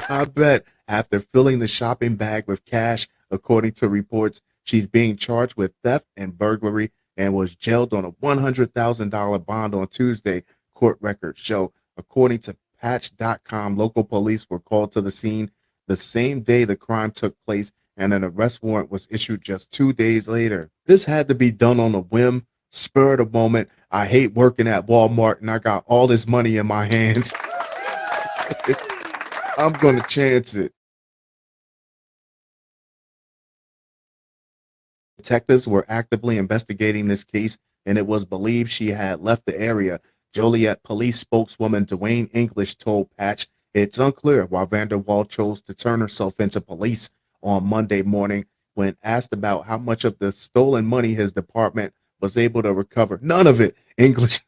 I bet after filling the shopping bag with cash, according to reports, she's being charged with theft and burglary and was jailed on a $100,000 bond on Tuesday, court records show. According to Patch.com, local police were called to the scene the same day the crime took place, and an arrest warrant was issued just 2 days later. This had to be done on a whim, spur of the moment. I hate working at Walmart and I got all this money in my hands. I'm going to chance it. Detectives were actively investigating this case, and it was believed she had left the area. Joliet police spokeswoman Dwayne English told Patch it's unclear why Vanderwall chose to turn herself into police on Monday morning. When asked about how much of the stolen money his department was able to recover, none of it. English.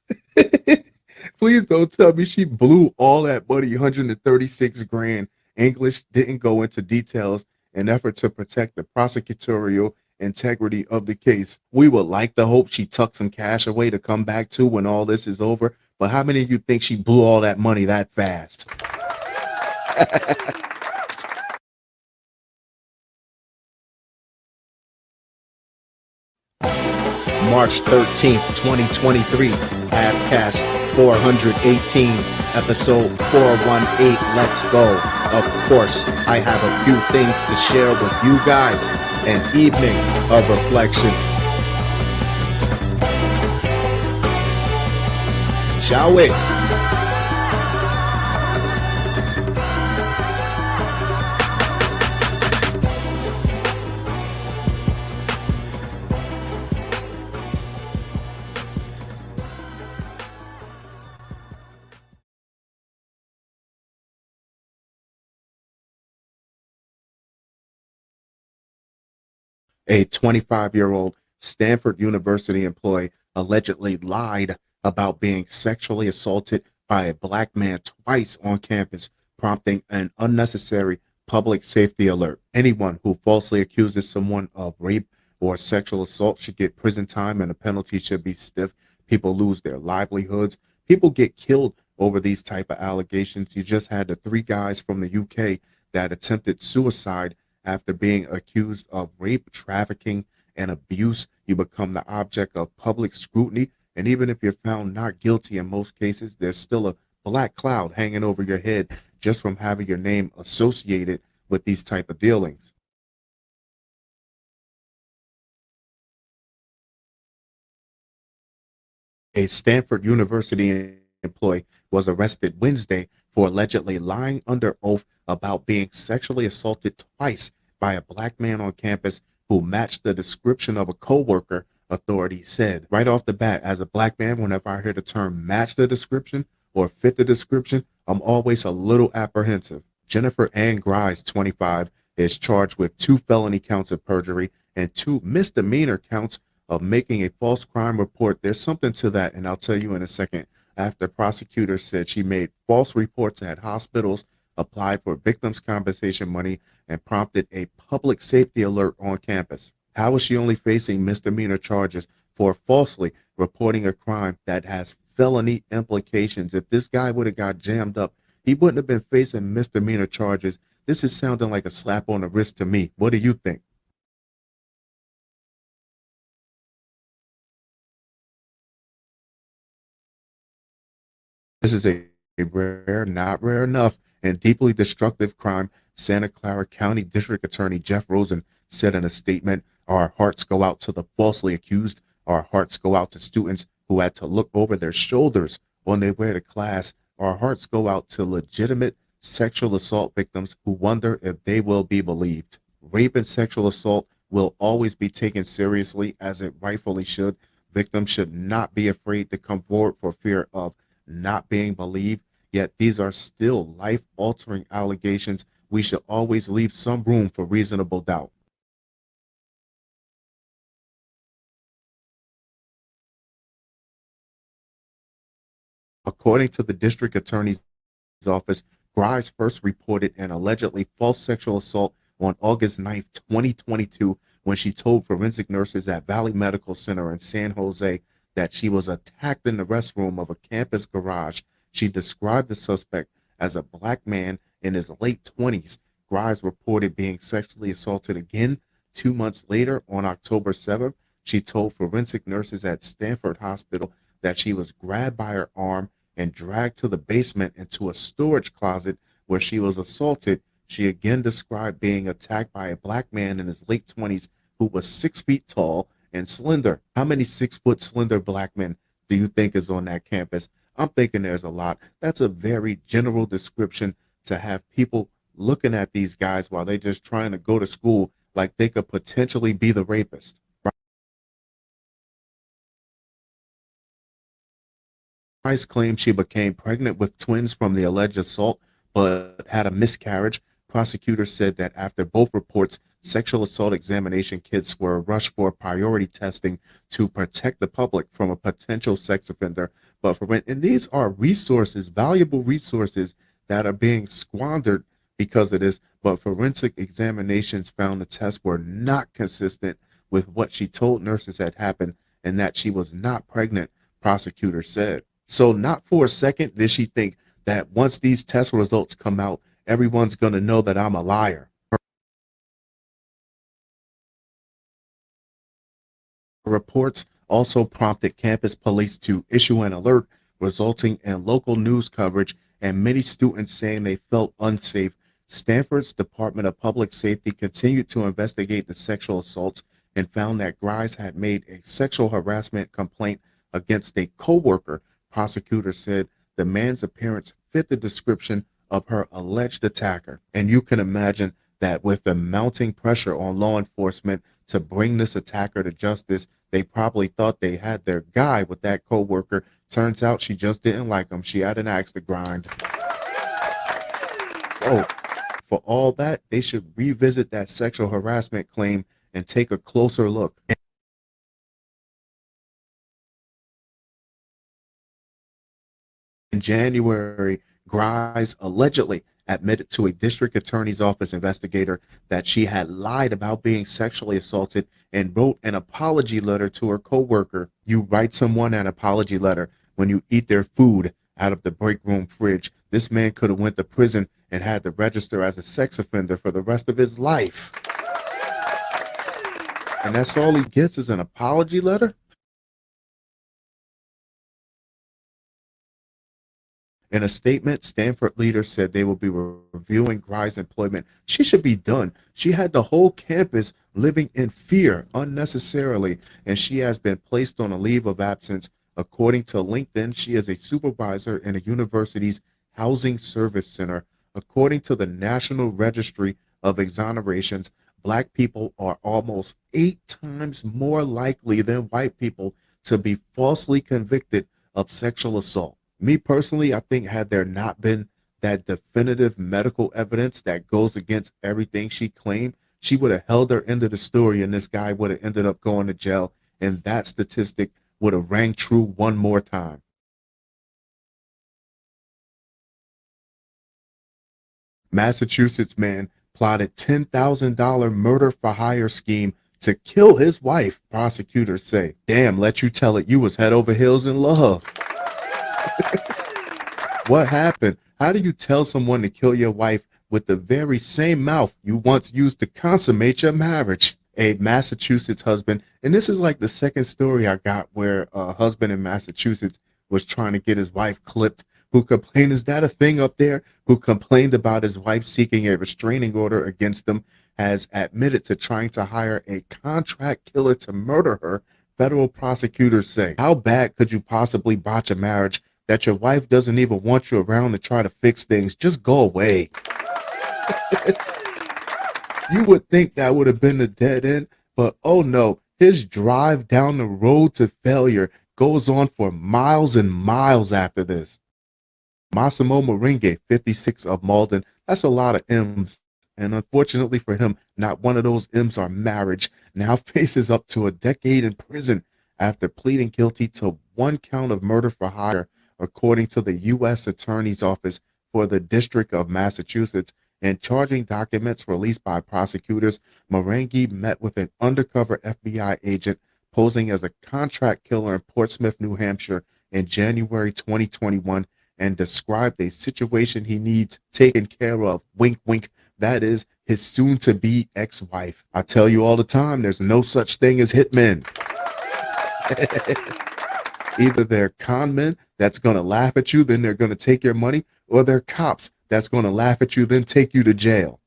Please don't tell me she blew all that money, 136 grand. English didn't go into details in effort to protect the prosecutorial integrity of the case. We would like to hope she tucked some cash away to come back to when all this is over, but how many of you think she blew all that money that fast? March 13th, 2023, Abcast 418, episode 418, let's go. Of course, I have a few things to share with you guys. An evening of reflection. Shall we? A 25-year-old Stanford University employee allegedly lied about being sexually assaulted by a black man twice on campus, prompting an unnecessary public safety alert. Anyone who falsely accuses someone of rape or sexual assault should get prison time, and the penalty should be stiff. People lose their livelihoods. People get killed over these type of allegations. You just had the 3 guys from the UK that attempted suicide After being accused of rape, trafficking, and abuse, you become the object of public scrutiny. And even if you're found not guilty in most cases, there's still a black cloud hanging over your head just from having your name associated with these type of dealings. A Stanford University employee was arrested Wednesday for allegedly lying under oath about being sexually assaulted twice by a black man on campus who matched the description of a coworker, authorities said. Right off the bat, as a black man, whenever I hear the term match the description or fit the description, I'm always a little apprehensive. Jennifer Ann Grice, 25, is charged with 2 felony counts of perjury and 2 misdemeanor counts of making a false crime report. There's something to that, and I'll tell you in a second. After prosecutors said she made false reports at hospitals, applied for victims' compensation money, and prompted a public safety alert on campus. How is she only facing misdemeanor charges for falsely reporting a crime that has felony implications? If this guy would have got jammed up, he wouldn't have been facing misdemeanor charges. This is sounding like a slap on the wrist to me. What do you think? This is a rare, not rare enough, and deeply destructive crime. Santa Clara County District Attorney Jeff Rosen said in a statement, "Our hearts go out to the falsely accused. Our hearts go out to students who had to look over their shoulders on their way to class. Our hearts go out to legitimate sexual assault victims who wonder if they will be believed. Rape and sexual assault will always be taken seriously as it rightfully should. Victims should not be afraid to come forward for fear of not being believed, yet these are still life-altering allegations. We should always leave some room for reasonable doubt." According to the district attorney's office, Grimes first reported an allegedly false sexual assault on August 9th, 2022, when she told forensic nurses at Valley Medical Center in San Jose that she was attacked in the restroom of a campus garage. She described the suspect as a black man in his late 20s. Grimes reported being sexually assaulted again 2 months later on October 7th. She told forensic nurses at Stanford Hospital that she was grabbed by her arm and dragged to the basement into a storage closet where she was assaulted. She again described being attacked by a black man in his late 20s who was 6 feet tall and slender. How many 6 foot slender black men do you think is on that campus? I'm thinking there's a lot. That's a very general description to have people looking at these guys while they're just trying to go to school like they could potentially be the rapist. Rice claimed she became pregnant with twins from the alleged assault, but had a miscarriage. Prosecutors said that after both reports, sexual assault examination kits were rushed for priority testing to protect the public from a potential sex offender. But and these are resources, valuable resources that are being squandered because of this. But forensic examinations found the tests were not consistent with what she told nurses had happened and that she was not pregnant, prosecutors said. So not for a second did she think that once these test results come out, everyone's going to know that I'm a liar. Her reports also prompted campus police to issue an alert, resulting in local news coverage and many students saying they felt unsafe. Stanford's Department of Public Safety continued to investigate the sexual assaults and found that Grimes had made a sexual harassment complaint against a coworker. Prosecutors said the man's appearance fit the description of her alleged attacker. And you can imagine that with the mounting pressure on law enforcement to bring this attacker to justice, they probably thought they had their guy with that coworker. Turns out she just didn't like him. She had an axe to grind. Oh, for all that, they should revisit that sexual harassment claim and take a closer look. In January, Grimes allegedly admitted to a district attorney's office investigator that she had lied about being sexually assaulted and wrote an apology letter to her coworker. You write someone an apology letter when you eat their food out of the break room fridge. This man could have went to prison and had to register as a sex offender for the rest of his life. And that's all he gets is an apology letter? In a statement, Stanford leaders said they will be reviewing Grice's employment. She should be done. She had the whole campus living in fear unnecessarily, and she has been placed on a leave of absence. According to LinkedIn, she is a supervisor in a university's housing service center. According to the National Registry of Exonerations, black people are almost 8 times more likely than white people to be falsely convicted of sexual assault. Me personally, I think had there not been that definitive medical evidence that goes against everything she claimed, she would have held her end of the story and this guy would have ended up going to jail. And that statistic would have rang true one more time. Massachusetts man plotted $10,000 murder for hire scheme to kill his wife, prosecutors say. Damn, let you tell it, you was head over heels in love. What happened? How do you tell someone to kill your wife with the very same mouth you once used to consummate your marriage? A Massachusetts husband, and this is like the second story I got where a husband in Massachusetts was trying to get his wife clipped. Who complained, is that a thing up there? Who complained about his wife seeking a restraining order against him, has admitted to trying to hire a contract killer to murder her, federal prosecutors say. How bad could you possibly botch a marriage that your wife doesn't even want you around to try to fix things? Just go away. You would think that would have been the dead end, but oh no, his drive down the road to failure goes on for miles and miles after this. Massimo Moringa, 56, of Malden. That's a lot of M's. And unfortunately for him, not one of those M's are marriage. Now faces up to a decade in prison after pleading guilty to 1 count of murder for hire, according to the U.S. Attorney's Office for the District of Massachusetts. In charging documents released by prosecutors, Morangi met with an undercover FBI agent posing as a contract killer in Portsmouth, New Hampshire in January 2021 and described a situation he needs taken care of. Wink, wink. That is his soon-to-be ex-wife. I tell you all the time, there's no such thing as hitmen. Either they're con men that's going to laugh at you, then they're going to take your money, or they're cops that's going to laugh at you, then take you to jail.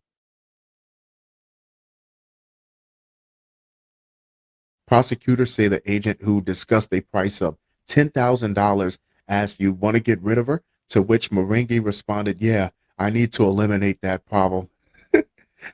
Prosecutors say the agent who discussed a price of $10,000 asked, "You want to get rid of her?" To which Moringi responded, "Yeah, I need to eliminate that problem."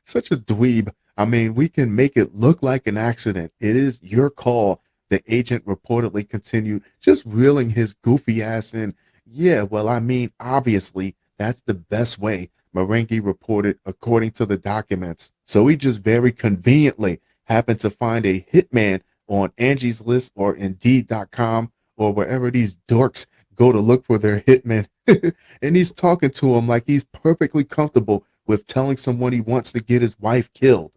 Such a dweeb. I mean, we can make it look like an accident. It is your call. The agent reportedly continued, just reeling his goofy ass in. Yeah, well, I mean, obviously, that's the best way, Moringi reported, according to the documents. So he just very conveniently happened to find a hitman on Angie's List or Indeed.com or wherever these dorks go to look for their hitmen. And he's talking to him like he's perfectly comfortable with telling someone he wants to get his wife killed.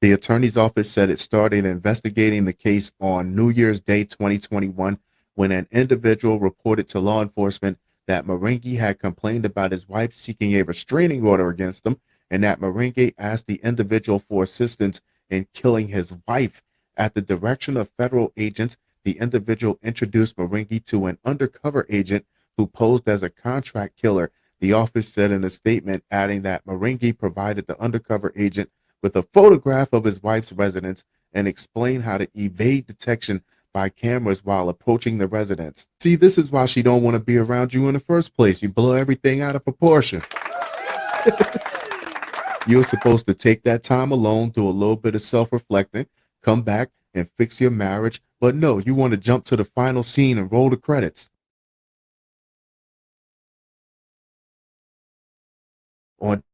The attorney's office said it started investigating the case on New Year's Day 2021 when an individual reported to law enforcement that Moringi had complained about his wife seeking a restraining order against him and that Moringi asked the individual for assistance in killing his wife. At the direction of federal agents, the individual introduced Moringi to an undercover agent who posed as a contract killer. The office said in a statement, adding that Moringi provided the undercover agent with a photograph of his wife's residence and explained how to evade detection by cameras while approaching the residence. See, this is why she don't want to be around you in the first place. You blow everything out of proportion. You're supposed to take that time alone, do a little bit of self-reflecting, come back and fix your marriage. But no, you want to jump to the final scene and roll the credits. On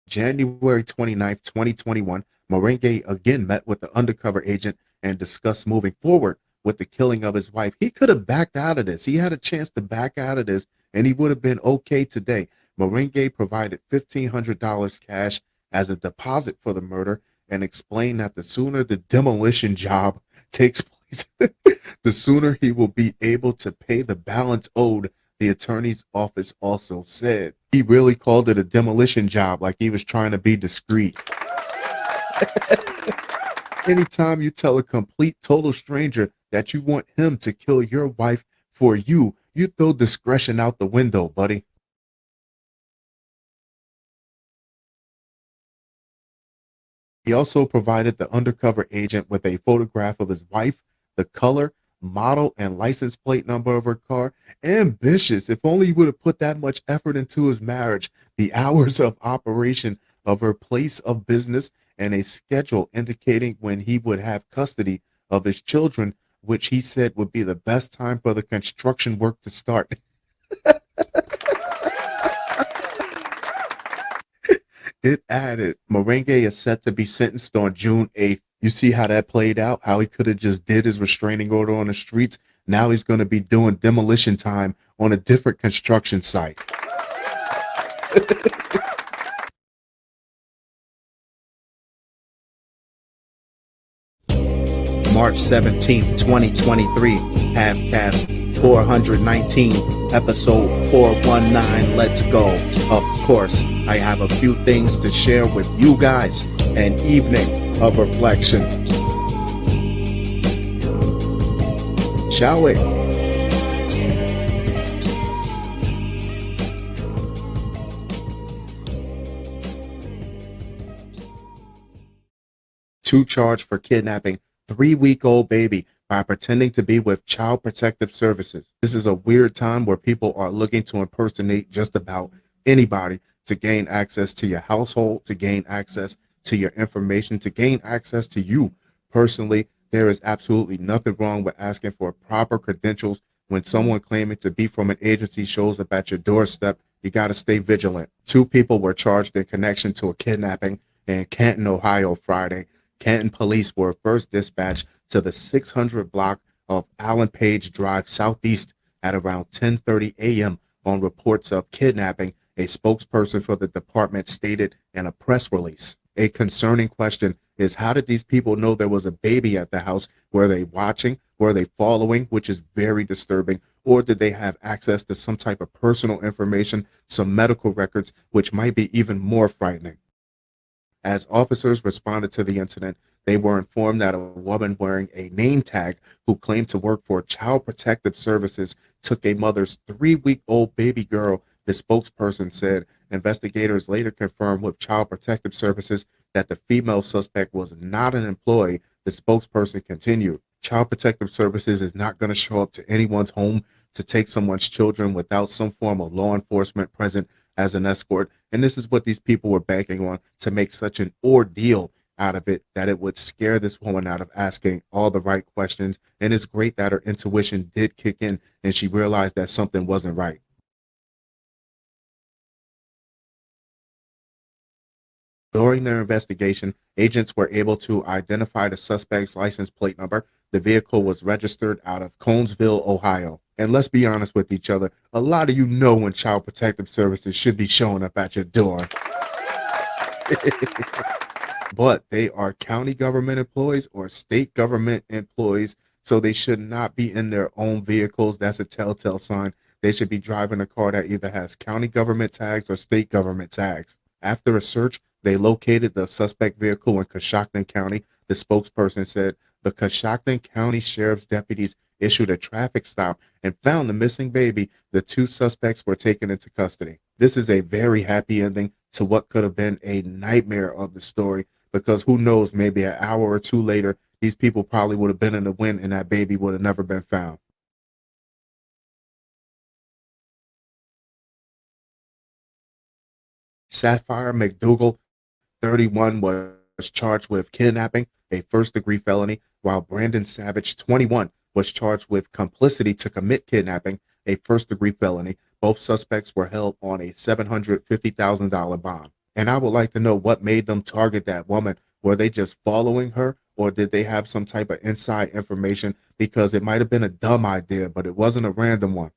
January 29th, 2021, Moringi again met with the undercover agent and discussed moving forward with the killing of his wife. He could have backed out of this. He had a chance to back out of this, and he would have been okay today. Moringi provided $1,500 cash as a deposit for the murder and explained that the sooner the demolition job takes days, the sooner he will be able to pay the balance owed, the attorney's office also said. He really called it a demolition job, like he was trying to be discreet. Anytime you tell a complete total stranger that you want him to kill your wife for you, you throw discretion out the window, buddy. He also provided the undercover agent with a photograph of his wife, the color, model, and license plate number of her car. Ambitious. If only he would have put that much effort into his marriage. The hours of operation of her place of business and a schedule indicating when he would have custody of his children, which he said would be the best time for the construction work to start. It added, Merengue is set to be sentenced on June 8th. You see how that played out? How he could have just did his restraining order on the streets. Now he's going to be doing demolition time on a different construction site. March 17th, 2023, Halfcast 419, episode 419, let's go. Of course, I have a few things to share with you guys. An evening of reflection. Shall we? Two charged for kidnapping 3-week-old baby by pretending to be with Child Protective Services. This is a weird time where people are looking to impersonate just about anybody to gain access to your household, to gain access to your information, to gain access to you. Personally, there is absolutely nothing wrong with asking for proper credentials. When someone claiming to be from an agency shows up at your doorstep, you got to stay vigilant. Two people were charged in connection to a kidnapping in Canton, Ohio, Friday. Canton police were first dispatched to the 600 block of Allen Page Drive Southeast at around 10:30 a.m. on reports of kidnapping, a spokesperson for the department stated in a press release. A concerning question is, how did these people know there was a baby at the house? Were they watching? Were they following, which is very disturbing? Or did they have access to some type of personal information, some medical records, which might be even more frightening? As officers responded to the incident, they were informed that a woman wearing a name tag who claimed to work for Child Protective Services took a mother's 3-week-old baby girl. The spokesperson said investigators later confirmed with Child Protective Services that the female suspect was not an employee. The spokesperson continued, Child Protective Services is not going to show up to anyone's home to take someone's children without some form of law enforcement present as an escort. And this is what these people were banking on, to make such an ordeal out of it that it would scare this woman out of asking all the right questions. And it's great that her intuition did kick in and she realized that something wasn't right. During their investigation, agents were able to identify the suspect's license plate number. The vehicle was registered out of Conesville, Ohio. And let's be honest with each other, a lot of you know when Child Protective Services should be showing up at your door. But they are county government employees or state government employees, so they should not be in their own vehicles. That's a telltale sign. They should be driving a car that either has county government tags or state government tags. After a search, they located the suspect vehicle in Coshocton County. The spokesperson said the Coshocton County Sheriff's deputies issued a traffic stop and found the missing baby. The two suspects were taken into custody. This is a very happy ending to what could have been a nightmare of the story, because who knows, maybe an hour or two later, these people probably would have been in the wind and that baby would have never been found. Sapphire McDougal, 31, was charged with kidnapping, a first-degree felony, while Brandon Savage, 21, was charged with complicity to commit kidnapping, a first-degree felony. Both suspects were held on a $750,000 bond. And I would like to know what made them target that woman. Were they just following her, or did they have some type of inside information? Because it might have been a dumb idea, but it wasn't a random one.